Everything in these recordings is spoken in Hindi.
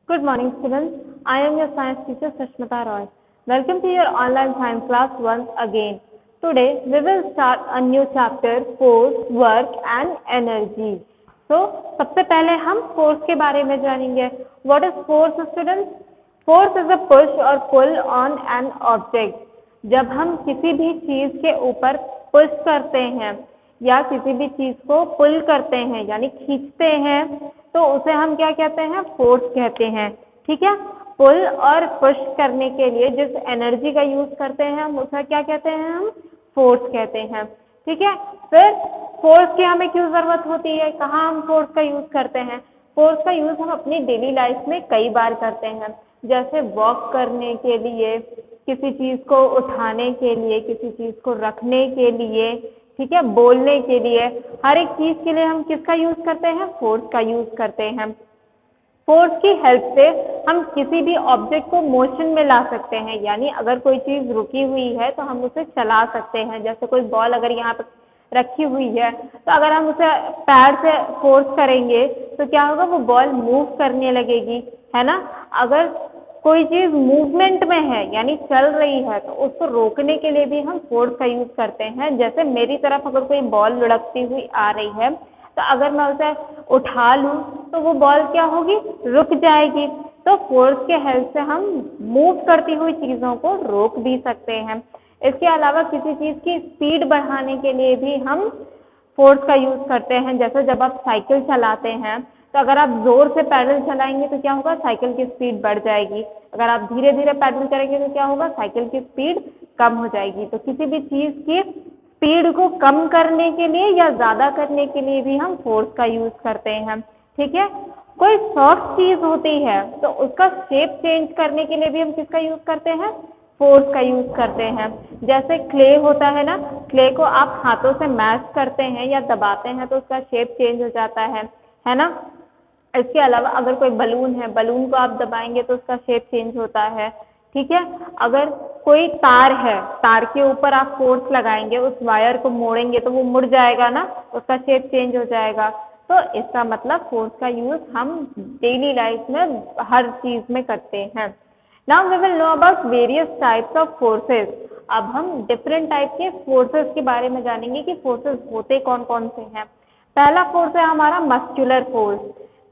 Good morning, students. I am your science teacher Sashmita Roy. Welcome to your online science class once again. Today we will start a new chapter, force, work and energy. So सबसे पहले हम force के बारे में जानेंगे. What is force, students? Force is a push or pull on an object. जब हम किसी भी चीज के ऊपर पुश करते हैं या किसी भी चीज को पुल करते हैं यानी खींचते हैं तो उसे हम क्या कहते हैं? फोर्स कहते हैं. ठीक है. पुल और पुश करने के लिए जिस एनर्जी का यूज करते हैं हम उसे क्या कहते हैं? हम फोर्स कहते हैं. ठीक है. फिर फोर्स की हमें क्यों जरूरत होती है? कहाँ हम फोर्स का यूज करते हैं? फोर्स का यूज हम अपनी डेली लाइफ में कई बार करते हैं, जैसे वॉक करने के लिए, किसी चीज को उठाने के लिए, किसी चीज को रखने के लिए, ठीक है, बोलने के लिए. हर एक चीज के लिए हम किसका यूज करते हैं? फोर्स का यूज करते हैं. फोर्स की हेल्प से हम किसी भी ऑब्जेक्ट को मोशन में ला सकते हैं, यानी अगर कोई चीज रुकी हुई है तो हम उसे चला सकते हैं. जैसे कोई बॉल अगर यहाँ पे रखी हुई है तो अगर हम उसे पैर से फोर्स करेंगे तो क्या होगा? वो बॉल मूव करने लगेगी, है ना. अगर कोई चीज मूवमेंट में है यानी चल रही है तो उसको रोकने के लिए भी हम फोर्स का यूज करते हैं. जैसे मेरी तरफ अगर कोई बॉल लुढ़कती हुई आ रही है तो अगर मैं उसे उठा लूं तो वो बॉल क्या होगी? रुक जाएगी. तो फोर्स के हेल्प से हम मूव करती हुई चीजों को रोक भी सकते हैं. इसके अलावा किसी चीज की स्पीड बढ़ाने के लिए भी हम फोर्स का यूज करते हैं. जैसे जब आप साइकिल चलाते हैं तो अगर आप जोर से पैडल चलाएंगे तो क्या होगा? साइकिल की स्पीड बढ़ जाएगी. अगर आप धीरे धीरे पैडल करेंगे तो क्या होगा? साइकिल की स्पीड कम हो जाएगी. तो किसी भी चीज की स्पीड को कम करने के लिए या ज्यादा करने के लिए भी हम फोर्स का यूज करते हैं. ठीक है. कोई सॉफ्ट चीज होती है तो उसका शेप चेंज करने के लिए भी हम किसका यूज करते हैं? फोर्स का यूज करते हैं. जैसे क्ले होता है ना, क्ले को आप हाथों से मैश करते हैं या दबाते हैं तो उसका शेप चेंज हो जाता है ना. इसके अलावा अगर कोई बलून है, बलून को आप दबाएंगे तो उसका शेप चेंज होता है. ठीक है. अगर कोई तार है, तार के ऊपर आप फोर्स लगाएंगे, उस वायर को मोड़ेंगे तो वो मुड़ जाएगा ना, उसका शेप चेंज हो जाएगा. तो इसका मतलब फोर्स का यूज हम डेली लाइफ में हर चीज में करते हैं. Now we will know about various types of forces. अब हम डिफरेंट टाइप के फोर्सेस के बारे में जानेंगे कि फोर्सेस होते कौन कौन से हैं. पहला फोर्स है हमारा मस्कुलर फोर्स.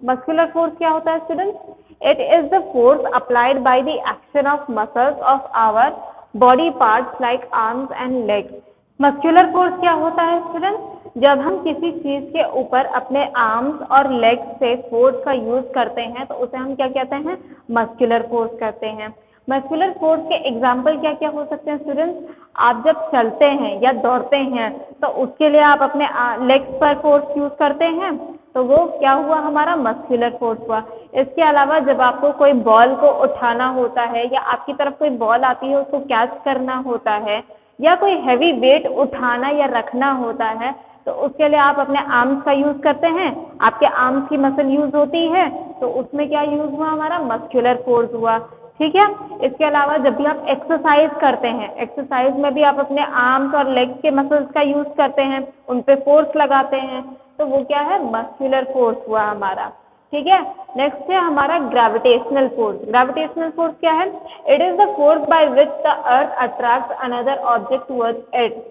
मस्कुलर फोर्स क्या होता है students? It is the force applied by the action of muscles of our body parts like arms and legs. Muscular force क्या होता है स्टूडेंट्स? जब हम किसी चीज के ऊपर अपने आर्म्स और लेग्स से फोर्स का यूज करते हैं तो उसे हम क्या कहते हैं? मस्कुलर फोर्स कहते हैं. मस्कुलर फोर्स के एग्जाम्पल क्या क्या हो सकते हैं स्टूडेंट्स? आप जब चलते हैं या दौड़ते हैं तो उसके लिए आप अपने लेग्स पर फोर्स यूज करते हैं तो वो क्या हुआ? हमारा मस्कुलर फोर्स हुआ. इसके अलावा जब आपको कोई बॉल को उठाना होता है या आपकी तरफ कोई बॉल आती है उसको कैच करना होता है या कोई हैवी वेट उठाना या रखना होता है तो उसके लिए आप अपने आर्म्स का यूज करते हैं. आपके आर्म्स की मसल यूज होती है तो उसमें क्या यूज हुआ? हमारा मस्कुलर फोर्स हुआ. ठीक है. इसके अलावा जब भी आप एक्सरसाइज करते हैं, एक्सरसाइज में भी आप अपने आर्म्स और लेग्स के मसल्स का यूज करते हैं, उन पे फोर्स लगाते हैं तो वो क्या है? मस्कुलर फोर्स हुआ हमारा. ठीक है. नेक्स्ट है हमारा ग्रेविटेशनल फोर्स. ग्रेविटेशनल फोर्स क्या है? It is the force by which the earth attracts another object towards it.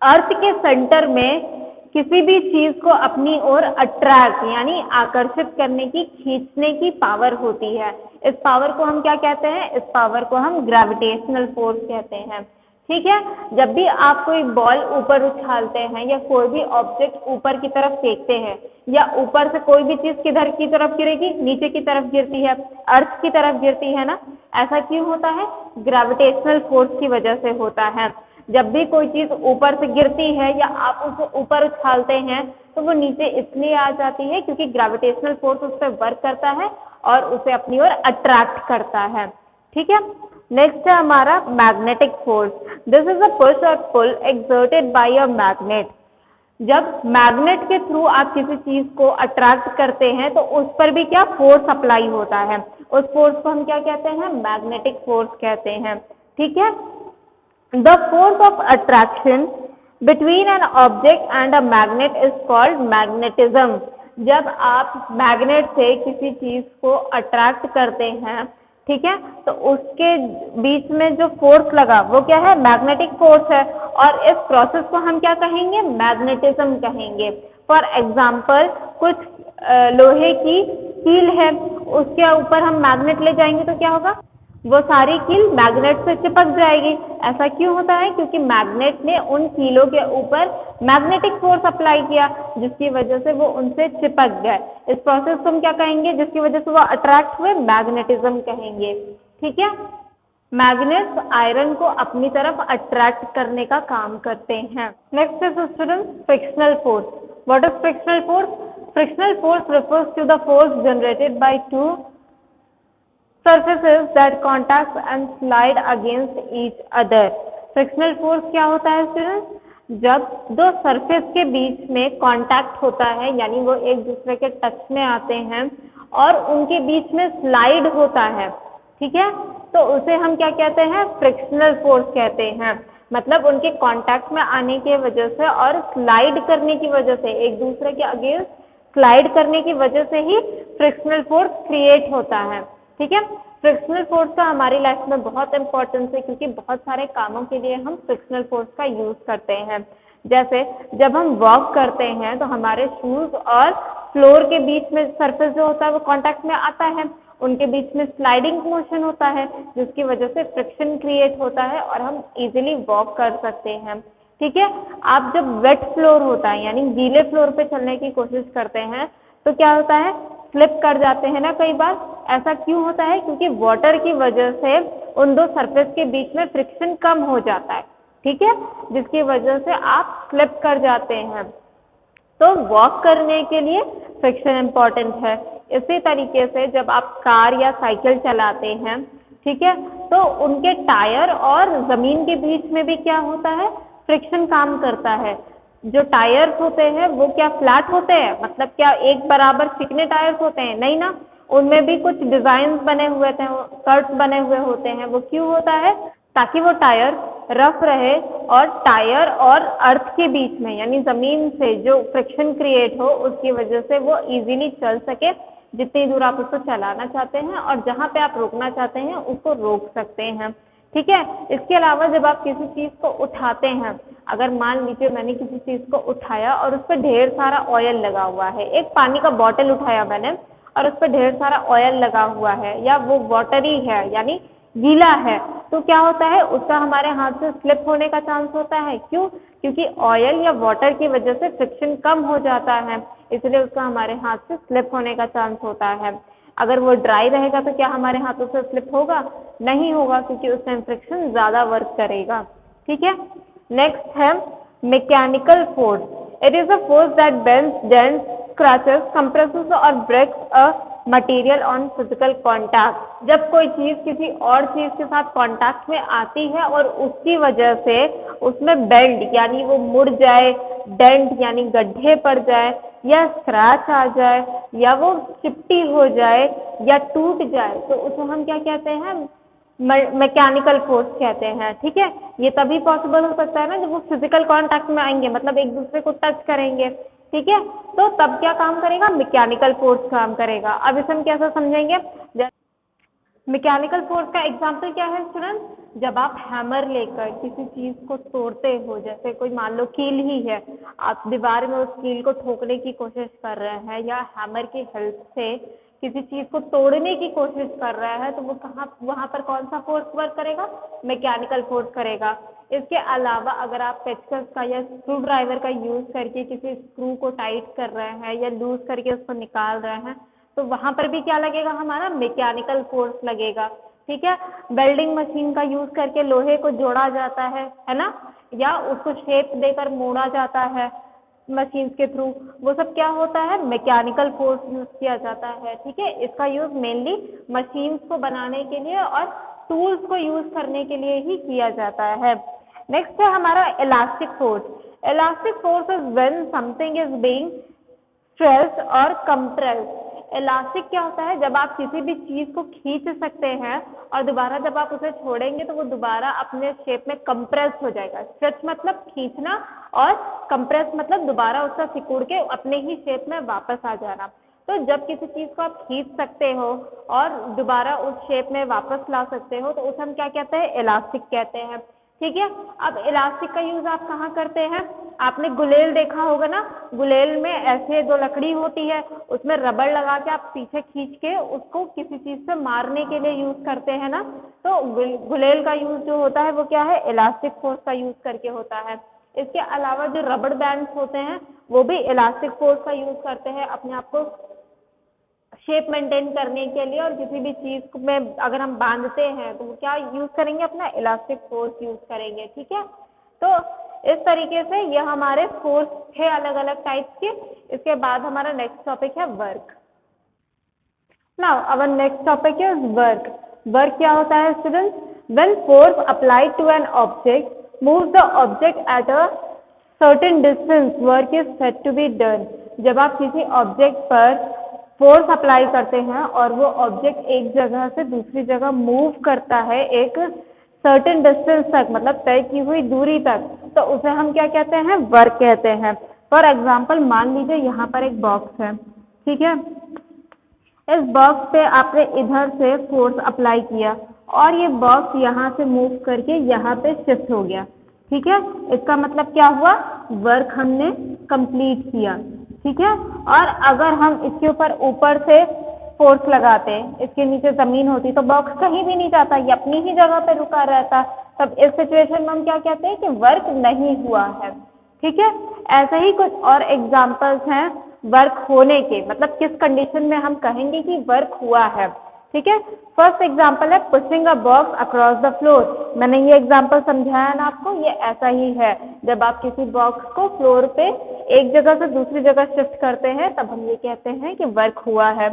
Earth के सेंटर में किसी भी चीज को अपनी ओर अट्रैक्ट यानी आकर्षित करने की, खींचने की पावर होती है. इस पावर को हम क्या कहते हैं? इस पावर को हम ग्रेविटेशनल फोर्स कहते हैं. ठीक है. जब भी आप कोई बॉल ऊपर उछालते हैं या कोई भी ऑब्जेक्ट ऊपर की तरफ फेंकते हैं या ऊपर से कोई भी चीज किधर की तरफ गिरेगी? नीचे की तरफ गिरती है, अर्थ की तरफ गिरती है ना. ऐसा क्यों होता है? ग्रेविटेशनल फोर्स की वजह से होता है. जब भी कोई चीज ऊपर से गिरती है या आप उसे ऊपर उछालते हैं तो वो नीचे इसलिए आ जाती है क्योंकि ग्रेविटेशनल फोर्स उस पर वर्क करता है और उसे अपनी ओर अट्रैक्ट करता है. ठीक है. नेक्स्ट है हमारा magnetic force. This is a push और पुल एक्सर्टेड बाय अ मैग्नेट. जब मैग्नेट के थ्रू आप किसी चीज को अट्रैक्ट करते हैं तो उस पर भी क्या फोर्स अप्लाई होता है. उस फोर्स को हम क्या कहते हैं? मैग्नेटिक फोर्स कहते हैं. ठीक है. The force of attraction between an object and a magnet is called magnetism. जब आप मैग्नेट से किसी चीज को अट्रैक्ट करते हैं, ठीक है, तो उसके बीच में जो फोर्स लगा वो क्या है, मैग्नेटिक फोर्स है, और इस प्रोसेस को हम क्या कहेंगे, मैग्नेटिज्म कहेंगे। फॉर एग्जाम्पल कुछ लोहे की कील है, उसके ऊपर हम मैग्नेट ले जाएंगे तो क्या होगा, वो सारी कील मैग्नेट से चिपक जाएगी। ऐसा क्यों होता है, क्योंकि मैग्नेट ने उन कीलों के ऊपर मैग्नेटिक फोर्स अप्लाई किया, जिसकी वजह से वो उनसे चिपक गए। इस प्रोसेस को हम क्या कहेंगे, जिसकी वजह से वो अट्रैक्ट हुए, मैग्नेटिज्म कहेंगे। ठीक है, मैग्नेट्स आयरन को अपनी तरफ अट्रैक्ट करने का काम करते हैं। Next is students frictional force. What is frictional force? Frictional force refers to the force generated by two surfaces that contact and slide against each other। Frictional force क्या होता है स्टूडेंट्स? जब दो सरफेस के बीच में कांटेक्ट होता है, यानी वो एक दूसरे के टच में आते हैं और उनके बीच में स्लाइड होता है, ठीक है, तो उसे हम क्या कहते हैं, फ्रिक्शनल फोर्स कहते हैं। मतलब उनके कांटेक्ट में आने की वजह से और स्लाइड करने की वजह से, एक दूसरे के अगेंस्ट स्लाइड करने की वजह से ही फ्रिक्शनल फोर्स क्रिएट होता है। ठीक है, फ्रिक्शनल फोर्स का हमारी लाइफ में बहुत इंपॉर्टेंस है, क्योंकि बहुत सारे कामों के लिए हम फ्रिक्शनल फोर्स का यूज करते हैं। जैसे जब हम वॉक करते हैं तो हमारे शूज और फ्लोर के बीच में सरफेस जो होता है वो कांटेक्ट में आता है, उनके बीच में स्लाइडिंग मोशन होता है, जिसकी वजह से फ्रिक्शन क्रिएट होता है और हम इजीली वॉक कर सकते हैं। ठीक है, आप जब वेट फ्लोर होता है, यानी गीले फ्लोर पे चलने की कोशिश करते हैं तो क्या होता है, स्लिप कर जाते हैं ना कई बार। ऐसा क्यों होता है, क्योंकि वाटर की वजह से उन दो सरफेस के बीच में फ्रिक्शन कम हो जाता है, ठीक है, जिसकी वजह से आप स्लिप कर जाते हैं। तो वॉक करने के लिए फ्रिक्शन इम्पॉर्टेंट है। इसी तरीके से जब आप कार या साइकिल चलाते हैं, ठीक है, तो उनके टायर और जमीन के बीच में भी क्या होता है, फ्रिक्शन काम करता है। जो टायर्स होते हैं वो क्या फ्लैट होते हैं, मतलब क्या एक बराबर चिकने टायर्स होते हैं, नहीं ना, उनमें भी कुछ डिजाइन बने हुए थे, कर्व्स बने हुए होते हैं। वो क्यों होता है, ताकि वो टायर रफ रहे और टायर और अर्थ के बीच में, यानी जमीन से जो फ्रिक्शन क्रिएट हो उसकी वजह से वो इजीली चल सके, जितनी दूर आप उसको चलाना चाहते हैं, और जहाँ पे आप रोकना चाहते हैं उसको रोक सकते हैं। ठीक है, इसके अलावा जब आप किसी चीज़ को उठाते हैं, अगर मान लीजिए मैंने किसी चीज़ को उठाया और उस पर ढेर सारा ऑयल लगा हुआ है, एक पानी का बॉटल उठाया मैंने और उस पर ढेर सारा ऑयल लगा हुआ है, या वो वाटरी है यानी गीला है, तो क्या होता है, उसका हमारे हाथ से स्लिप होने का चांस होता है। क्यों? क्योंकि ऑयल या वाटर की वजह से फ्रिक्शन कम हो जाता है, इसलिए उसका हमारे हाथ से स्लिप होने का चांस होता है। अगर वो ड्राई रहेगा तो क्या हमारे हाथों से स्लिप होगा? नहीं होगा, क्योंकि उस टाइम फ्रिक्शन ज़्यादा वर्क करेगा। ठीक है, नेक्स्ट है mechanical force. It is a force that bends, dents, scratches, compresses और breaks a material on physical contact. जब कोई चीज़ किसी और चीज़ के साथ कॉन्टैक्ट में आती है और उसकी वजह से उसमें बेंड यानी वो मुड़ जाए, डेंट यानी गड्ढे पड़ जाए, या स्क्रैच आ जाए, या वो चिपटी हो जाए या टूट जाए, तो उसे हम क्या कहते हैं, मैकेनिकल फोर्स कहते हैं। ठीक है, ये तभी पॉसिबल हो सकता है ना जब वो फिजिकल कांटेक्ट में आएंगे, मतलब एक दूसरे को टच करेंगे। ठीक है, तो तब क्या काम करेगा, मैकेनिकल फोर्स काम करेगा। अब इसे हम कैसे समझेंगे, मैकेनिकल फोर्स का एग्जाम्पल क्या है स्टूडेंट, जब आप हैमर लेकर किसी चीज़ को तोड़ते हो, जैसे कोई मान लो कील ही है, आप दीवार में उस कील को ठोकने की कोशिश कर रहे हैं या हैमर की हेल्प से किसी चीज़ को तोड़ने की कोशिश कर रहा है, तो वो वहाँ पर कौन सा फोर्स वर्क करेगा, मैकेनिकल फोर्स करेगा। इसके अलावा अगर आप पेचकस का या स्क्रू ड्राइवर का यूज़ करके किसी स्क्रू को टाइट कर रहे हैं या लूज करके उसको निकाल रहे हैं, तो वहाँ पर भी क्या लगेगा, हमारा मैकेनिकल फोर्स लगेगा। ठीक है, वेल्डिंग मशीन का यूज़ करके लोहे को जोड़ा जाता है ना, या उसको शेप देकर मोड़ा जाता है मशीन के थ्रू, वो सब क्या होता है, मैकेनिकल फोर्स यूज़ किया जाता है। ठीक है, इसका यूज़ मेनली मशीन्स को बनाने के लिए और टूल्स को यूज़ करने के लिए ही किया जाता है। नेक्स्ट है हमारा elastic force. Elastic force is when something is being stressed और कंप्रेस्ड। इलास्टिक क्या होता है, जब आप किसी भी चीज को खींच सकते हैं और दोबारा जब आप उसे छोड़ेंगे तो वो दोबारा अपने शेप में कंप्रेस हो जाएगा। स्ट्रेच मतलब खींचना और कंप्रेस मतलब दोबारा उसका सिकुड़ के अपने ही शेप में वापस आ जाना। तो जब किसी चीज को आप खींच सकते हो और दोबारा उस शेप में वापस ला सकते हो तो उसे हम क्या कहते हैं, इलास्टिक कहते हैं। ठीक है, अब इलास्टिक का यूज आप कहाँ करते हैं, आपने गुलेल देखा होगा ना, गुलेल में ऐसे दो लकड़ी होती है, उसमें रबड़ लगा के आप पीछे खींच के उसको किसी चीज से मारने के लिए यूज करते हैं ना। तो गुलेल का यूज जो होता है वो क्या है, इलास्टिक फोर्स का यूज करके होता है। इसके अलावा जो रबड़ बैंड्स होते हैं वो भी इलास्टिक फोर्स का यूज करते हैं अपने आप को शेप मेंटेन करने के लिए, और किसी भी चीज में अगर हम बांधते हैं तो क्या यूज करेंगे, अपना इलास्टिक फोर्स यूज करेंगे। ठीक है, तो इस तरीके से ये हमारे फोर्स थे अलग अलग टाइप्स के। इसके बाद हमारा नेक्स्ट टॉपिक है work. Now our next topic is work. Work क्या होता है students, when force applied to an object moves the object at a certain distance, work is said to be done. जब आप किसी ऑब्जेक्ट पर फोर्स अप्लाई करते हैं और वो ऑब्जेक्ट एक जगह से दूसरी जगह मूव करता है एक सर्टेन डिस्टेंस तक, मतलब तय की हुई दूरी तक, तो उसे हम क्या कहते हैं, वर्क कहते हैं। फॉर एग्जाम्पल मान लीजिए यहाँ पर एक बॉक्स है, ठीक है, इस बॉक्स पे आपने इधर से फोर्स अप्लाई किया और ये बॉक्स यहाँ से मूव करके यहाँ पे शिफ्ट हो गया। ठीक है, इसका मतलब क्या हुआ, वर्क हमने कंप्लीट किया। ठीक है, और अगर हम इसके ऊपर से फोर्स लगाते, इसके नीचे जमीन होती तो बॉक्स कहीं भी नहीं जाता, ये अपनी ही जगह पे रुका रहता। तब इस सिचुएशन में हम क्या कहते हैं कि वर्क नहीं हुआ है। ठीक है, ऐसे ही कुछ और एग्जांपल्स हैं वर्क होने के, मतलब किस कंडीशन में हम कहेंगे कि वर्क हुआ है। ठीक है, फर्स्ट एग्जांपल है pushing a box across the floor. मैंने ये एग्जांपल समझाया ना आपको, ये ऐसा ही है, जब आप किसी बॉक्स को फ्लोर पे एक जगह से दूसरी जगह शिफ्ट करते हैं तब हम ये कहते हैं कि वर्क हुआ है।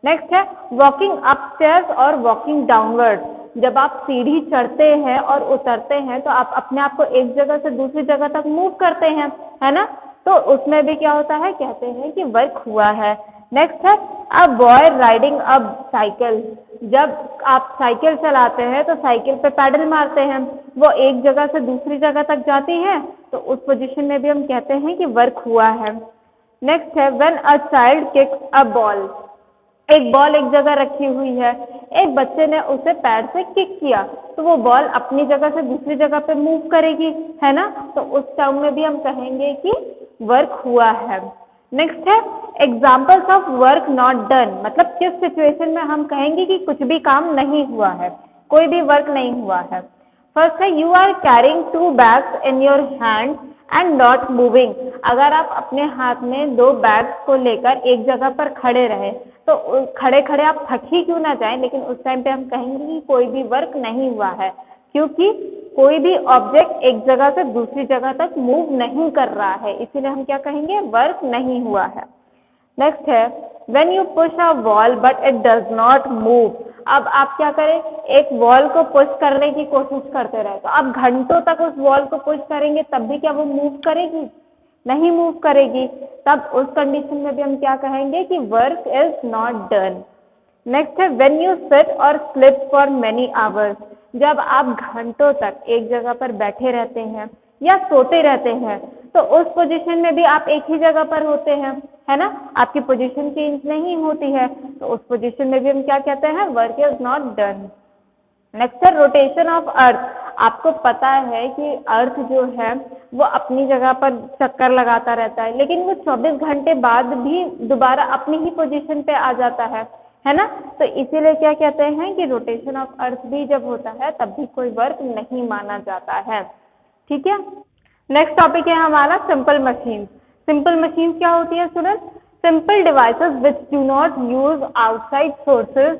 नेक्स्ट है वॉकिंग अपस्टेयर्स और वॉकिंग डाउनवर्ड। जब आप सीढ़ी चढ़ते हैं और उतरते हैं तो आप अपने आप को एक जगह से दूसरी जगह तक मूव करते हैं, है ना, तो उसमें भी क्या होता है, कहते हैं कि वर्क हुआ है। नेक्स्ट है a boy riding a cycle. जब आप साइकिल चलाते हैं तो साइकिल पे पैडल मारते हैं, वो एक जगह से दूसरी जगह तक जाती है, तो उस पोजीशन में भी हम कहते हैं कि वर्क हुआ है। नेक्स्ट है when a child kicks a ball. एक बॉल एक जगह रखी हुई है, एक बच्चे ने उसे पैर से किक किया तो वो बॉल अपनी जगह से दूसरी जगह पे मूव करेगी, है ना, तो उस टर्म में भी हम कहेंगे कि वर्क हुआ है। नेक्स्ट है examples of work not done, मतलब किस सिचुएशन में हम कहेंगे कि कुछ भी काम नहीं हुआ है, कोई भी वर्क नहीं हुआ है। फर्स्ट है you are carrying 2 bags in your hand and not moving. अगर आप अपने हाथ में 2 बैग्स को लेकर एक जगह पर खड़े रहे तो खड़े खड़े आप थक ही क्यों ना जाएं, लेकिन उस टाइम पे हम कहेंगे कि कोई भी वर्क नहीं हुआ है, क्योंकि कोई भी ऑब्जेक्ट एक जगह से दूसरी जगह तक मूव नहीं कर रहा है, इसीलिए हम क्या कहेंगे, वर्क नहीं हुआ है। नेक्स्ट है when you push a wall but it does not move. अब आप क्या करें, एक वॉल को पुश करने की कोशिश करते रहे तो आप घंटों तक उस वॉल को पुश करेंगे तब भी क्या वो मूव करेगी, नहीं मूव करेगी, तब उस कंडीशन में भी हम क्या कहेंगे कि work is not done. Next है व्हेन यू सिट और स्लिप फॉर मेनी आवर्स। जब आप घंटों तक एक जगह पर बैठे रहते हैं या सोते रहते हैं तो उस पोजीशन में भी आप एक ही जगह पर होते हैं, है ना, आपकी पोजीशन चेंज नहीं होती है, तो उस पोजीशन में भी हम क्या कहते हैं, work is not done. Next है रोटेशन ऑफ अर्थ। आपको पता है कि अर्थ जो है वो अपनी जगह पर चक्कर लगाता रहता है, लेकिन वो 24 घंटे बाद भी दोबारा अपनी ही पोजीशन पे आ जाता है ना, तो इसीलिए क्या कहते हैं कि रोटेशन ऑफ अर्थ भी जब होता है तब भी कोई वर्क नहीं माना जाता है। ठीक है, नेक्स्ट टॉपिक है हमारा सिंपल मशीन। सिंपल मशीन क्या होती है student, simple devices which do not use outside sources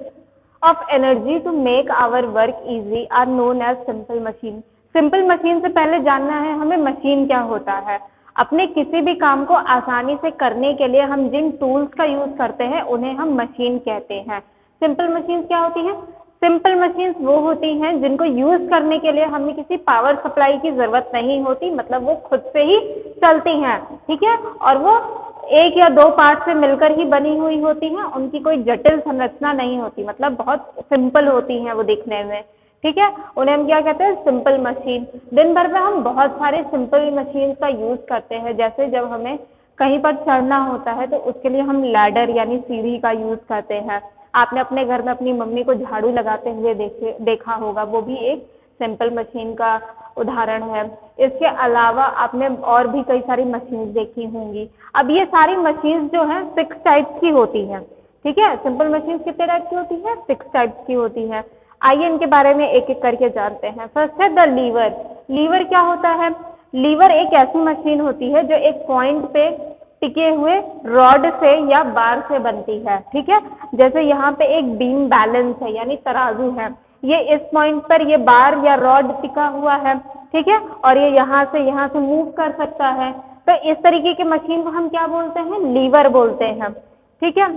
of energy to make our work easy are known as simple machine। Simple machine से पहले जानना है हमें मशीन क्या होता है। अपने किसी भी काम को आसानी से करने के लिए हम जिन टूल्स का यूज करते हैं उन्हें हम मशीन कहते हैं। सिंपल मशीन क्या होती है, सिंपल मशीन्स वो होती हैं जिनको यूज करने के लिए हमें किसी पावर सप्लाई की जरूरत नहीं होती, मतलब वो खुद से ही चलती हैं, ठीक है, और वो एक या दो पार्ट से मिलकर ही बनी हुई होती हैं, उनकी कोई जटिल संरचना नहीं होती, मतलब बहुत सिंपल होती हैं वो दिखने में, ठीक है। उन्हें हम क्या कहते हैं, सिंपल मशीन। दिन भर में हम बहुत सारे सिंपल मशीन का यूज करते हैं, जैसे जब हमें कहीं पर चढ़ना होता है तो उसके लिए हम लैडर यानी सीढ़ी का यूज करते हैं। आपने अपने घर में अपनी मम्मी को झाड़ू लगाते हुए देखा होगा, वो भी एक सिंपल मशीन का उदाहरण है। इसके अलावा आपने और भी कई सारी मशीन देखी होंगी। अब ये सारी मशीन जो है 6 टाइप्स की होती हैं, ठीक है। सिंपल मशीन कितने टाइप की होती है, 6 टाइप्स की होती है। आइए इनके बारे में एक एक करके जानते हैं। फर्स्ट है द लीवर। लीवर क्या होता है, लीवर एक ऐसी मशीन होती है जो एक पॉइंट पे टिके हुए रॉड से या बार से बनती है, ठीक है। जैसे यहाँ पे एक बीम बैलेंस है यानी तराजू है, ये इस पॉइंट पर ये बार या रॉड टिका हुआ है, ठीक है, और ये यहाँ से मूव कर सकता है। तो इस तरीके की मशीन को हम क्या बोलते हैं, लीवर बोलते हैं, ठीक है।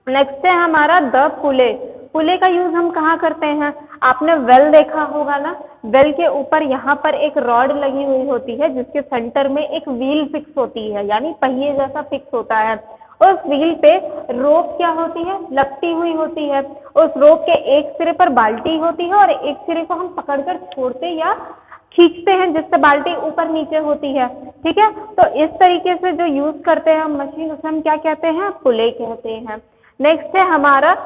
नेक्स्ट है हमारा द पुले। पुले का यूज हम कहाँ करते हैं, आपने वेल देखा होगा ना, वेल के ऊपर यहाँ पर एक रॉड लगी हुई होती है जिसके सेंटर में एक व्हील फिक्स होती है यानी पहिए जैसा फिक्स होता है। उस व्हील पे रोप क्या होती है, लपटी हुई होती है। उस रोप के एक सिरे पर बाल्टी होती है और एक सिरे को हम पकड़कर छोड़ते या खींचते हैं जिससे बाल्टी ऊपर नीचे होती है, ठीक है। तो इस तरीके से जो यूज करते हैं हम मशीन, उसे हम क्या कहते हैं, पुले कहते हैं। नेक्स्ट है हमारा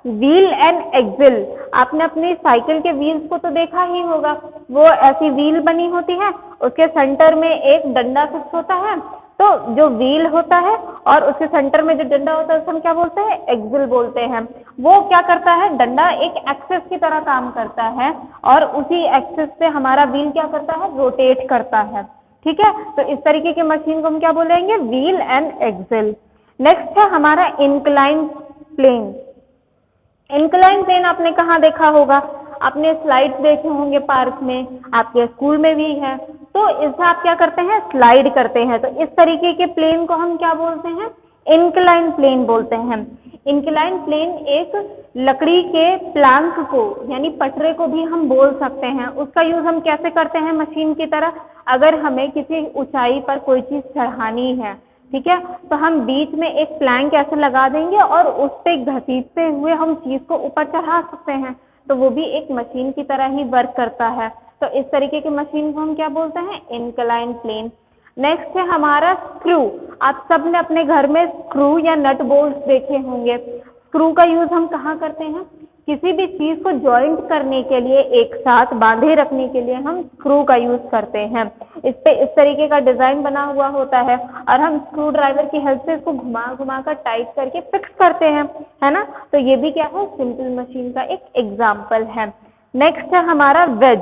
व्हील एंड एक्सिल। आपने अपनी साइकिल के व्हील्स को तो देखा ही होगा, वो ऐसी व्हील बनी होती है, उसके सेंटर में एक डंडा फिक्स होता है। तो जो व्हील होता है और उसके सेंटर में जो डंडा होता है उसे हम क्या बोलते हैं, एक्सिल बोलते हैं। वो क्या करता है, डंडा एक एक्सेस की तरह काम करता है और उसी एक्सेस से हमारा व्हील क्या करता है, रोटेट करता है, ठीक है। तो इस तरीके की मशीन को हम क्या बोलेंगे, व्हील एंड एक्सिल। नेक्स्ट है हमारा इंक्लाइन प्लेन। इंक्लाइन प्लेन आपने कहाँ देखा होगा, आपने स्लाइड्स देखे होंगे पार्क में, आपके स्कूल में भी है। तो इससे आप क्या करते हैं, स्लाइड करते हैं। तो इस तरीके के प्लेन को हम क्या बोलते हैं, इंक्लाइन प्लेन बोलते हैं। इंक्लाइन प्लेन एक लकड़ी के प्लैंक को यानी पटरे को भी हम बोल सकते हैं। उसका यूज हम कैसे करते हैं, मशीन की तरह, अगर हमें किसी ऊंचाई पर कोई चीज चढ़ानी है, ठीक है, तो हम बीच में एक प्लैंक ऐसे लगा देंगे और उस पे घसीटते हुए हम चीज को ऊपर चढ़ा सकते हैं। तो वो भी एक मशीन की तरह ही वर्क करता है। तो इस तरीके की मशीन को हम क्या बोलते हैं, इंक्लाइन प्लेन। नेक्स्ट है हमारा स्क्रू। आप सब ने अपने घर में स्क्रू या नट बोल्ट देखे होंगे। स्क्रू का यूज हम कहाँ करते हैं, किसी भी चीज को जॉइंट करने के लिए, एक साथ बांधे रखने के लिए हम स्क्रू का यूज करते हैं। इस पे इस तरीके का डिजाइन बना हुआ होता है और हम स्क्रू ड्राइवर की हेल्प से इसको घुमा घुमा कर टाइट करके फिक्स करते हैं, है ना। तो ये भी क्या है, सिंपल मशीन का एक एग्जाम्पल है। नेक्स्ट है हमारा वेज।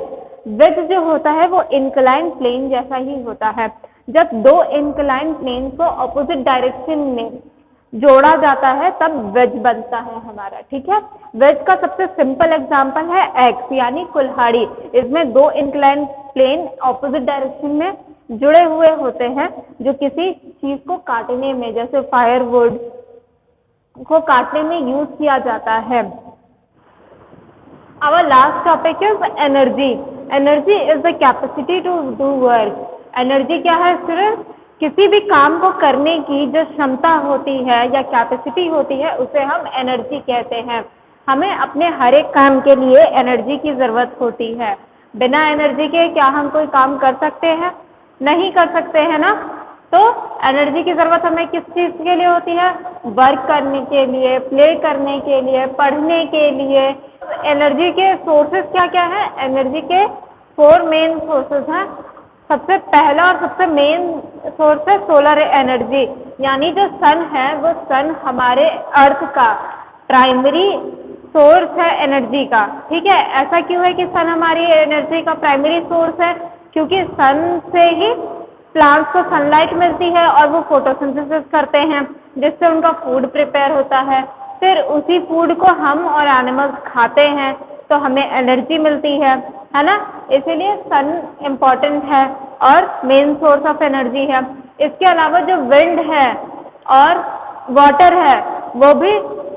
वेज जो होता है वो इंक्लाइन प्लेन जैसा ही होता है। जब दो इंक्लाइन प्लेन को ऑपोजिट डायरेक्शन में जोड़ा जाता है तब वेज बनता है हमारा, ठीक है। वेज का सबसे सिंपल एग्जांपल है एक्स यानी कुल्हाड़ी। इसमें दो इंक्लाइन प्लेन ऑपोजिट डायरेक्शन में जुड़े हुए होते हैं जो किसी चीज को काटने में, जैसे फायरवुड को काटने में यूज किया जाता है। Our last topic is energy. Energy is the capacity to do work. Energy क्या है, सिर्फ किसी भी काम को करने की जो क्षमता होती है या कैपेसिटी होती है उसे हम एनर्जी कहते हैं। हमें अपने हर एक काम के लिए एनर्जी की ज़रूरत होती है। बिना एनर्जी के क्या हम कोई काम कर सकते हैं, नहीं कर सकते हैं ना। तो एनर्जी की ज़रूरत हमें किस चीज़ के लिए होती है, वर्क करने के लिए, प्ले करने के लिए, पढ़ने के लिए। एनर्जी के सोर्सेज क्या क्या है, एनर्जी के 4 मेन सोर्सेज हैं। सबसे पहला और सबसे मेन सोर्स है सोलर एनर्जी, यानी जो सन है वो सन हमारे अर्थ का प्राइमरी सोर्स है एनर्जी का, ठीक है। ऐसा क्यों है कि सन हमारी एनर्जी का प्राइमरी सोर्स है, क्योंकि सन से ही प्लांट्स को सनलाइट मिलती है और वो फोटोसिंथेसिस करते हैं जिससे उनका फूड प्रिपेयर होता है। फिर उसी फूड को हम और एनिमल्स खाते हैं तो हमें एनर्जी मिलती है ना। इसीलिए सन इम्पॉर्टेंट है और मेन सोर्स ऑफ एनर्जी है। इसके अलावा जो विंड है और वाटर है वो भी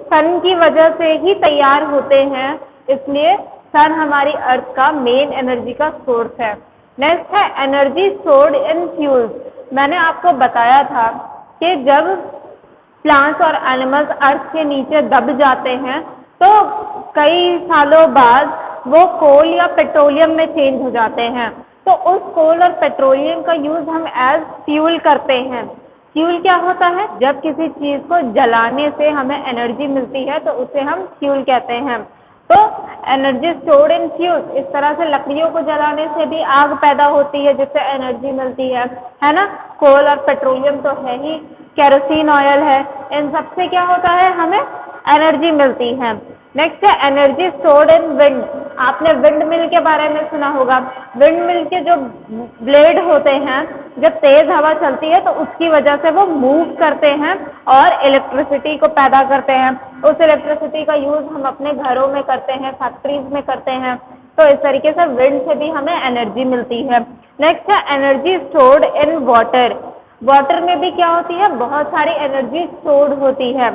सन की वजह से ही तैयार होते हैं, इसलिए सन हमारी अर्थ का मेन एनर्जी का सोर्स है। नेक्स्ट है एनर्जी स्टोर्ड इन फ्यूल्स। मैंने आपको बताया था कि जब प्लांट्स और एनिमल्स अर्थ के नीचे दब जाते हैं तो कई सालों बाद वो कोल या पेट्रोलियम में चेंज हो जाते हैं। तो उस कोल और पेट्रोलियम का यूज़ हम एज फ्यूल करते हैं। फ्यूल क्या होता है? जब किसी चीज़ को जलाने से हमें एनर्जी मिलती है तो उसे हम फ्यूल कहते हैं। तो एनर्जी स्टोर्ड इन फ्यूल, इस तरह से लकड़ियों को जलाने से भी आग पैदा होती है जिससे एनर्जी मिलती है ना। कोल और पेट्रोलियम तो है ही, केरोसिन ऑयल है, इन सब से क्या होता है? हमें एनर्जी मिलती है। नेक्स्ट है एनर्जी स्टोर्ड इन विंड। आपने विंड मिल के बारे में सुना होगा। विंड मिल के जो ब्लेड होते हैं, जब तेज हवा चलती है तो उसकी वजह से वो मूव करते हैं और इलेक्ट्रिसिटी को पैदा करते हैं। उस इलेक्ट्रिसिटी का यूज़ हम अपने घरों में करते हैं, फैक्ट्रीज में करते हैं। तो इस तरीके से विंड से भी हमें एनर्जी मिलती है। नेक्स्ट है energy stored in water. Water में भी क्या होती है? बहुत सारी एनर्जी स्टोर्ड होती है।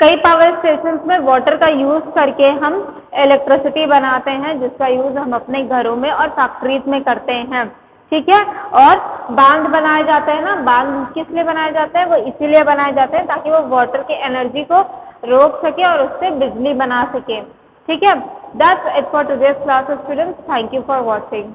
कई पावर स्टेशंस में वाटर का यूज़ करके हम इलेक्ट्रिसिटी बनाते हैं जिसका यूज़ हम अपने घरों में और फैक्ट्रीज में करते हैं। ठीक है। और बांध बनाए जाते हैं ना, बांध किस लिए बनाए जाते हैं? वो इसीलिए बनाए जाते हैं ताकि वो वाटर की एनर्जी को रोक सके और उससे बिजली बना सके। ठीक है। That's it for today's class students. Thank you for watching.